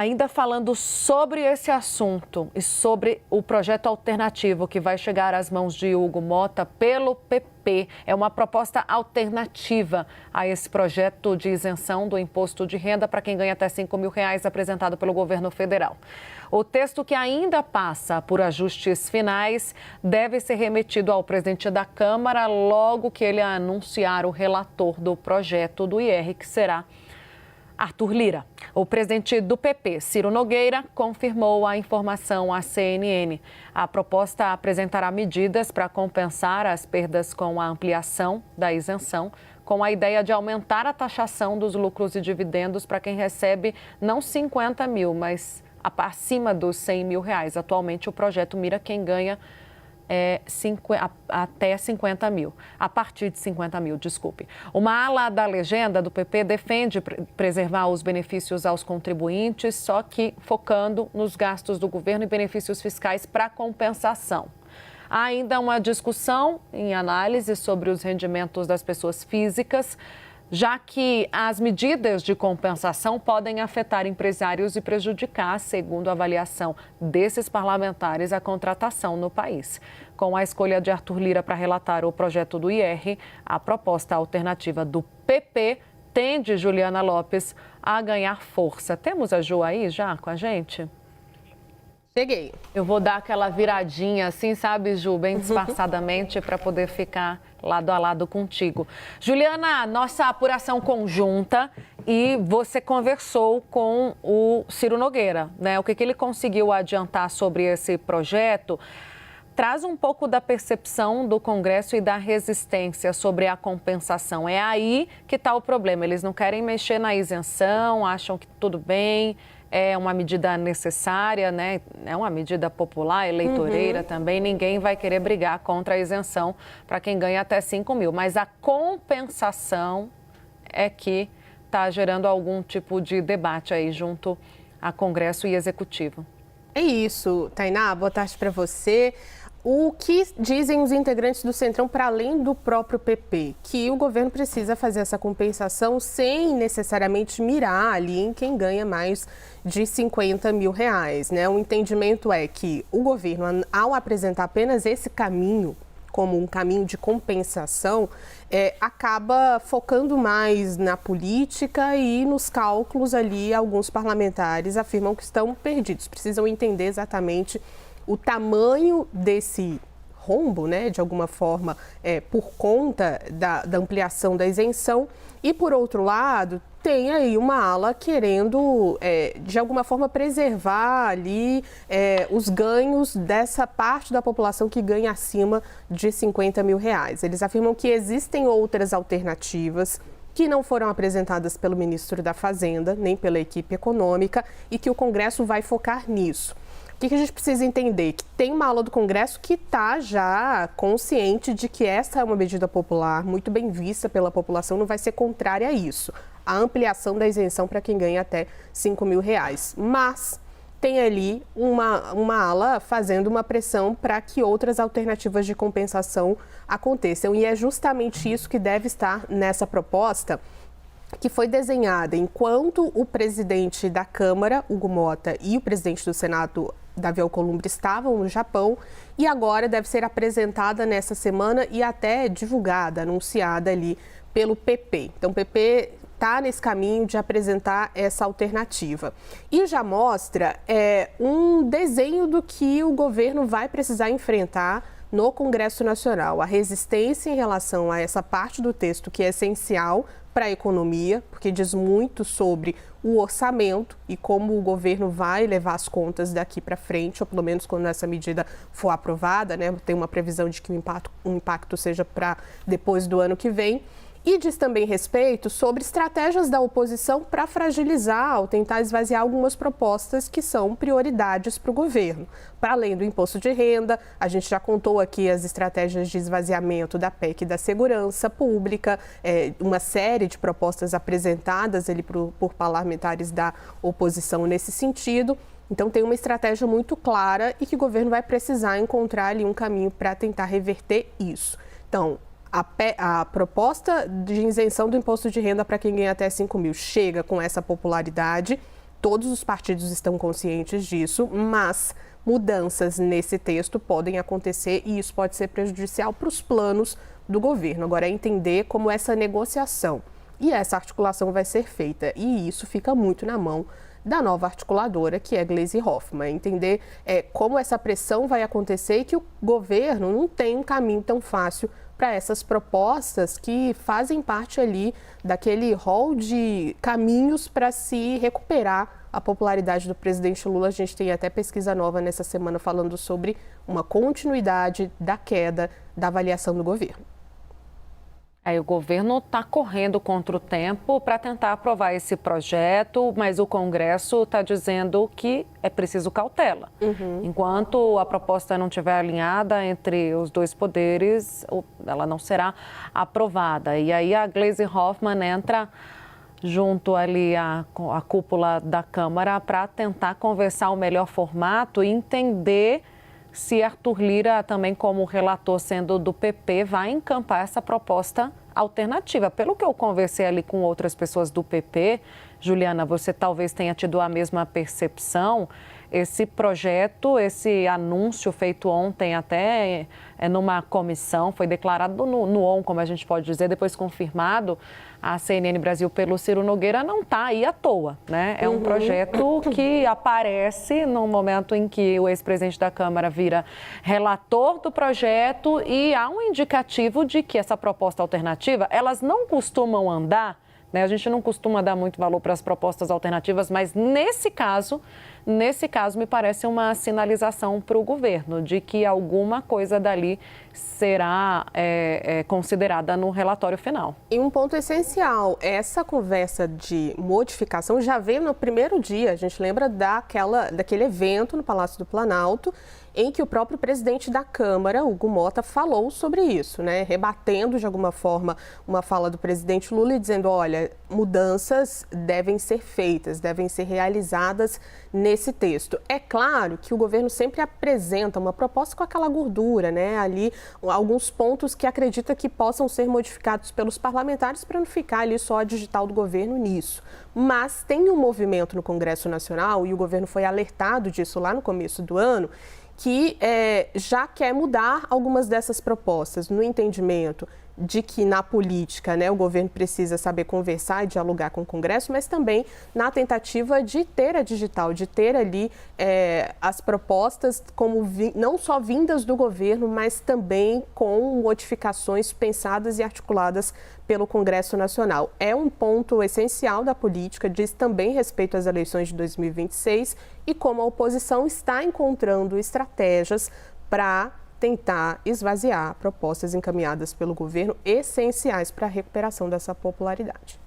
Ainda falando sobre esse assunto e sobre o projeto alternativo que vai chegar às mãos de Hugo Motta pelo PP, é uma proposta alternativa a esse projeto de isenção do imposto de renda para quem ganha até R$ 5.000 apresentado pelo governo federal. O texto, que ainda passa por ajustes finais, deve ser remetido ao presidente da Câmara logo que ele anunciar o relator do projeto do IR, que será Arthur Lira. O presidente do PP, Ciro Nogueira, confirmou a informação à CNN. A proposta apresentará medidas para compensar as perdas com a ampliação da isenção, com a ideia de aumentar a taxação dos lucros e dividendos para quem recebe não 50 mil, mas acima dos R$ 100.000. Atualmente, o projeto mira quem ganha até 50 mil, a partir de 50 mil, desculpe. Uma ala da legenda do PP defende preservar os benefícios aos contribuintes, só que focando nos gastos do governo e benefícios fiscais para compensação. Há ainda uma discussão em análise sobre os rendimentos das pessoas físicas, já que as medidas de compensação podem afetar empresários e prejudicar, segundo a avaliação desses parlamentares, a contratação no país. Com a escolha de Arthur Lira para relatar o projeto do IR, a proposta alternativa do PP tende, Juliana Lopes, a ganhar força. Temos a Ju aí já com a gente? Cheguei. Eu vou dar aquela viradinha assim, sabe, Ju, bem disfarçadamente, para poder ficar lado a lado contigo. Juliana, nossa apuração conjunta, e você conversou com o Ciro Nogueira, né? O que ele conseguiu adiantar sobre esse projeto traz um pouco da percepção do Congresso e da resistência sobre a compensação. É aí que está o problema. Eles não querem mexer na isenção, acham que tudo bem, é uma medida necessária, né? É uma medida popular, eleitoreira também. Ninguém vai querer brigar contra a isenção para quem ganha até 5 mil. Mas a compensação é que está gerando algum tipo de debate aí junto a Congresso e Executivo. É isso, Tainá. Boa tarde para você. O que dizem os integrantes do Centrão, para além do próprio PP? Que o governo precisa fazer essa compensação sem necessariamente mirar ali em quem ganha mais de 50 mil reais, né? O entendimento é que o governo, ao apresentar apenas esse caminho como um caminho de compensação, acaba focando mais na política e nos cálculos ali. Alguns parlamentares afirmam que estão perdidos, precisam entender exatamente o tamanho desse rombo, né, de alguma forma, por conta da ampliação da isenção. E, por outro lado, tem aí uma ala querendo, de alguma forma, preservar ali os ganhos dessa parte da população que ganha acima de 50 mil reais. Eles afirmam que existem outras alternativas que não foram apresentadas pelo ministro da Fazenda, nem pela equipe econômica, e que o Congresso vai focar nisso. O que a gente precisa entender? Que tem uma ala do Congresso que está já consciente de que essa é uma medida popular, muito bem vista pela população, não vai ser contrária a isso. A ampliação da isenção para quem ganha até 5 mil reais. Mas tem ali uma ala fazendo uma pressão para que outras alternativas de compensação aconteçam. E é justamente isso que deve estar nessa proposta, que foi desenhada enquanto o presidente da Câmara, Hugo Motta, e o presidente do Senado, Davi Alcolumbre, estavam no Japão, e agora deve ser apresentada nessa semana e até divulgada, anunciada ali pelo PP. Então, o PP está nesse caminho de apresentar essa alternativa. E já mostra um desenho do que o governo vai precisar enfrentar no Congresso Nacional. A resistência em relação a essa parte do texto que é essencial para a economia, porque diz muito sobre o orçamento e como o governo vai levar as contas daqui para frente, ou pelo menos quando essa medida for aprovada, né? Tem uma previsão de que o impacto seja para depois do ano que vem. E diz também respeito sobre estratégias da oposição para fragilizar ou tentar esvaziar algumas propostas que são prioridades para o governo. Para além do imposto de renda, a gente já contou aqui as estratégias de esvaziamento da PEC da segurança pública, uma série de propostas apresentadas ali por parlamentares da oposição nesse sentido. Então, tem uma estratégia muito clara e que o governo vai precisar encontrar ali um caminho para tentar reverter isso. Então, a proposta de isenção do imposto de renda para quem ganha até 5 mil chega com essa popularidade, Todos os partidos estão conscientes disso, mas mudanças nesse texto podem acontecer e isso pode ser prejudicial para os planos do governo. Agora, é entender como essa negociação e essa articulação vai ser feita. E isso fica muito na mão da nova articuladora, que é Gleisi Hoffmann. Entender como essa pressão vai acontecer e que o governo não tem um caminho tão fácil para essas propostas que fazem parte ali daquele rol de caminhos para se recuperar a popularidade do presidente Lula. A gente tem até pesquisa nova nessa semana falando sobre uma continuidade da queda da avaliação do governo. O governo está correndo contra o tempo para tentar aprovar esse projeto, mas o Congresso está dizendo que é preciso cautela. Enquanto a proposta não estiver alinhada entre os dois poderes, ela não será aprovada. E aí a Gleisi Hoffmann entra junto ali à cúpula da Câmara para tentar conversar o melhor formato e entender se Arthur Lira, também como relator sendo do PP, vai encampar essa proposta alternativa. Pelo que eu conversei ali com outras pessoas do PP, Juliana, você talvez tenha tido a mesma percepção. Esse projeto, esse anúncio feito ontem até numa comissão, foi declarado no ON, como a gente pode dizer, depois confirmado a CNN Brasil pelo Ciro Nogueira, não está aí à toa, né? É um projeto que aparece no momento em que o ex-presidente da Câmara vira relator do projeto e há um indicativo de que essa proposta alternativa, elas não costumam andar, né? A gente não costuma dar muito valor para as propostas alternativas, mas nesse caso, me parece uma sinalização para o governo de que alguma coisa dali será considerada no relatório final. E um ponto essencial, essa conversa de modificação já veio no primeiro dia. A gente lembra daquele evento no Palácio do Planalto, em que o próprio presidente da Câmara, Hugo Motta, falou sobre isso, né? Rebatendo de alguma forma uma fala do presidente Lula e dizendo, olha, mudanças devem ser feitas, devem ser realizadas nesse texto. É claro que o governo sempre apresenta uma proposta com aquela gordura, né? Ali, alguns pontos que acredita que possam ser modificados pelos parlamentares para não ficar ali só a digital do governo nisso. Mas tem um movimento no Congresso Nacional, e o governo foi alertado disso lá no começo do ano, que já quer mudar algumas dessas propostas, no entendimento de que na política, né, o governo precisa saber conversar e dialogar com o Congresso, mas também na tentativa de ter a digital, de ter ali as propostas como não só vindas do governo, mas também com modificações pensadas e articuladas pelo Congresso Nacional. É um ponto essencial da política, diz também respeito às eleições de 2026 e como a oposição está encontrando estratégias para tentar esvaziar propostas encaminhadas pelo governo essenciais para a recuperação dessa popularidade.